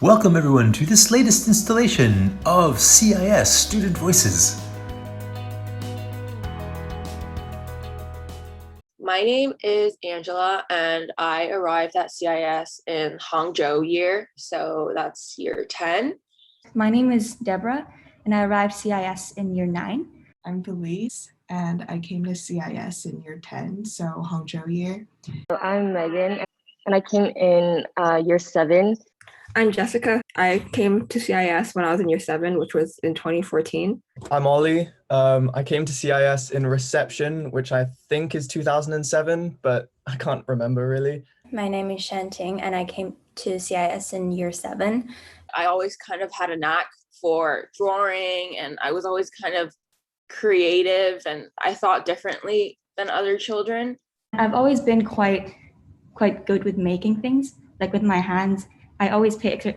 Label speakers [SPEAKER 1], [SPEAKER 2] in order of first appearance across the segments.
[SPEAKER 1] Welcome everyone to this latest installation of CIS Student Voices.
[SPEAKER 2] My name is Angela and I arrived at CIS in Hangzhou year, so that's year 10.
[SPEAKER 3] My name is Deborah and I arrived CIS in year 9.
[SPEAKER 4] I'm Felice and I came to CIS in year 10, so Hangzhou year.
[SPEAKER 5] I'm Megan and I came in year 7.
[SPEAKER 6] I'm Jessica. I came to CIS when I was in year 7, which was in 2014.
[SPEAKER 7] I'm Ollie. I came to CIS in reception, which I think is 2007, but I can't remember really.
[SPEAKER 8] My name is Shanting and I came to CIS in year 7.
[SPEAKER 2] I always kind of had a knack for drawing and I was always kind of creative and I thought differently than other children.
[SPEAKER 3] I've always been quite good with making things, like with my hands. I always pay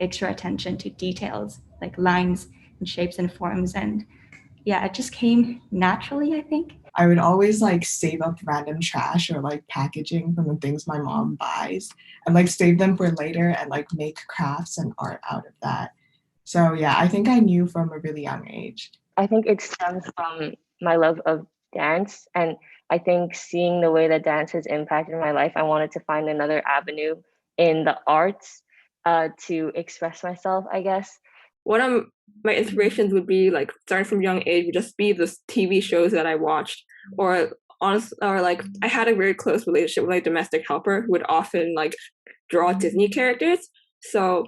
[SPEAKER 3] extra attention to details, like lines and shapes and forms. And yeah, it just came naturally, I think.
[SPEAKER 4] I would always save up random trash or packaging from the things my mom buys and save them for later and make crafts and art out of that. So yeah, I think I knew from a really young age.
[SPEAKER 5] I think it stems from my love of dance, and I think seeing the way that dance has impacted my life, I wanted to find another avenue in the arts to express myself, I guess.
[SPEAKER 6] One of my inspirations would be starting from a young age would just be the TV shows that I watched, or I had a very close relationship with my domestic helper who would often draw Disney characters. So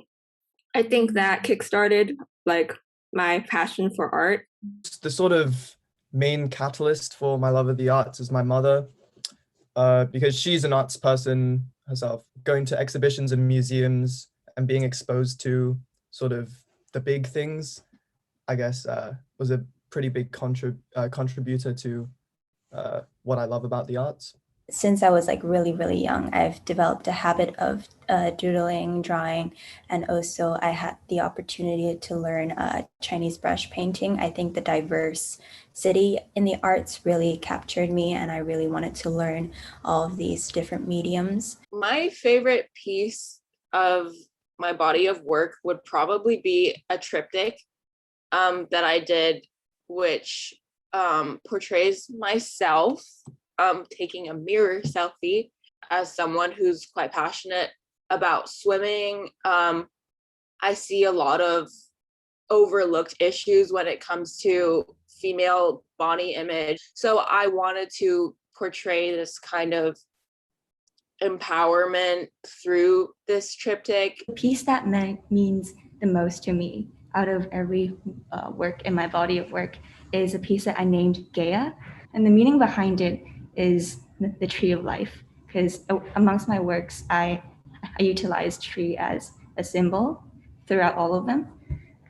[SPEAKER 6] I think that kickstarted my passion for art.
[SPEAKER 7] The sort of main catalyst for my love of the arts is my mother, because she's an arts person herself, going to exhibitions and museums and being exposed to sort of the big things, I guess, was a pretty big contributor to what I love about the arts.
[SPEAKER 8] Since I was really young, I've developed a habit of doodling, drawing, and also I had the opportunity to learn Chinese brush painting. I think the diversity in the arts really captured me and I really wanted to learn all of these different mediums.
[SPEAKER 2] My favorite piece of my body of work would probably be a triptych that I did, which portrays myself taking a mirror selfie as someone who's quite passionate about swimming. I see a lot of overlooked issues when it comes to female body image. So I wanted to portray this kind of empowerment through this triptych.
[SPEAKER 3] The piece that means the most to me out of every work in my body of work is a piece that I named Gaia. And the meaning behind it is the tree of life, because amongst my works, I utilize tree as a symbol throughout all of them.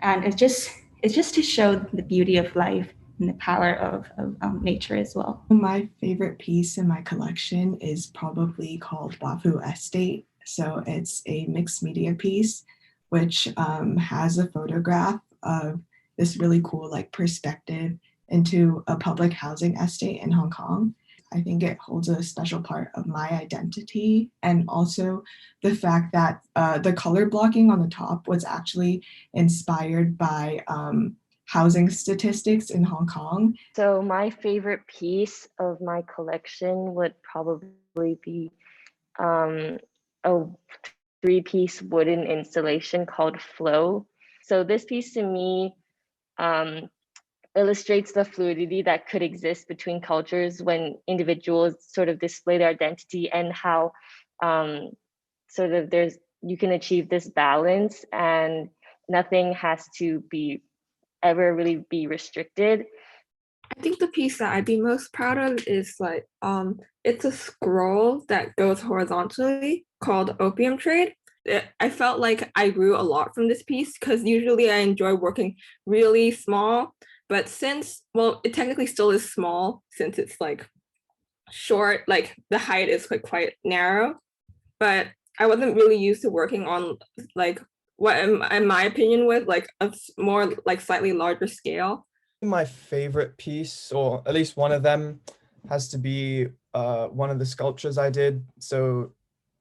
[SPEAKER 3] And it's just to show the beauty of life and the power of nature as well.
[SPEAKER 4] My favorite piece in my collection is probably called Wafu Estate. So it's a mixed media piece, which has a photograph of this really cool perspective into a public housing estate in Hong Kong. I think it holds a special part of my identity, and also the fact that the color blocking on the top was actually inspired by housing statistics in Hong Kong.
[SPEAKER 5] So my favorite piece of my collection would probably be a 3-piece wooden installation called Flow. So this piece to me illustrates the fluidity that could exist between cultures when individuals sort of display their identity, and how you can achieve this balance and nothing has to ever really be restricted.
[SPEAKER 6] I think the piece that I'd be most proud of is it's a scroll that goes horizontally called Opium Trade. I felt like I grew a lot from this piece because usually I enjoy working really small, but it technically still is small since it's short, the height is quite narrow, but I wasn't really used to working on what in my opinion with a more slightly larger scale.
[SPEAKER 7] My favorite piece, or at least one of them, has to be one of the sculptures I did. So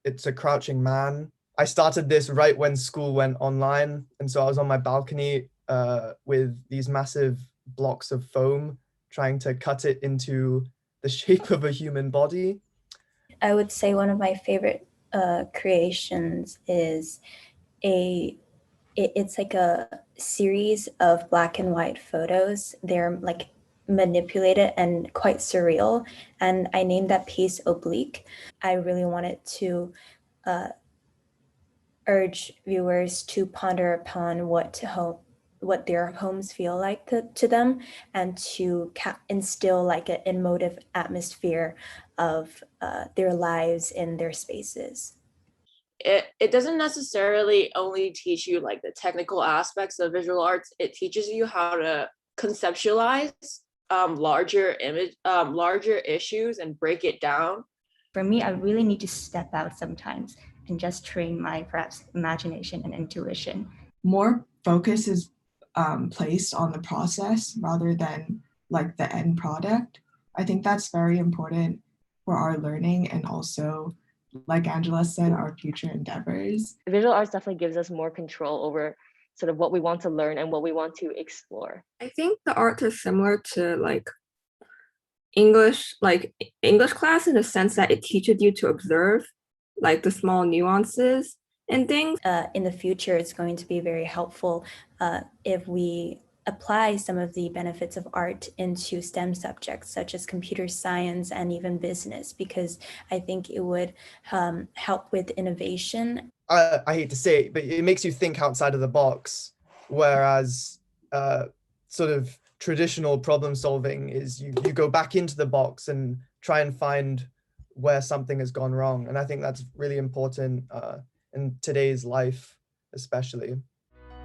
[SPEAKER 7] it's a crouching man. I started this right when school went online. And so I was on my balcony with these massive blocks of foam, trying to cut it into the shape of a human body.
[SPEAKER 8] I would say one of my favorite creations is it's like a series of black and white photos. They're like manipulated and quite surreal. And I named that piece Oblique. I really wanted to urge viewers to ponder upon what their homes feel like to them, and to instill like an emotive atmosphere of their lives in their spaces.
[SPEAKER 2] It doesn't necessarily only teach you like the technical aspects of visual arts. It teaches you how to conceptualize larger issues and break it down.
[SPEAKER 3] For me, I really need to step out sometimes and just train my perhaps imagination and intuition.
[SPEAKER 4] More focus is placed on the process rather than like the end product. I think that's very important for our learning, and also, like Angela said, our future endeavors.
[SPEAKER 5] Visual arts definitely gives us more control over sort of what we want to learn and what we want to explore.
[SPEAKER 6] I think the arts are similar to like English class, in the sense that it teaches you to observe like the small nuances and things.
[SPEAKER 8] In the future, it's going to be very helpful if we apply some of the benefits of art into STEM subjects such as computer science and even business, because I think it would help with innovation.
[SPEAKER 7] I hate to say it, but it makes you think outside of the box, whereas sort of traditional problem solving is you go back into the box and try and find where something has gone wrong. And I think that's really important in today's life, especially.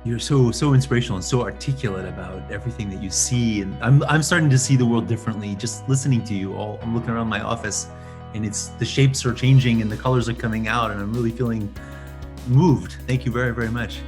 [SPEAKER 1] You're so inspirational and so articulate about everything that you see, and I'm starting to see the world differently just listening to you. I'm looking around my office, and it's the shapes are changing and the colors are coming out, and I'm really feeling moved. Thank you very, very much.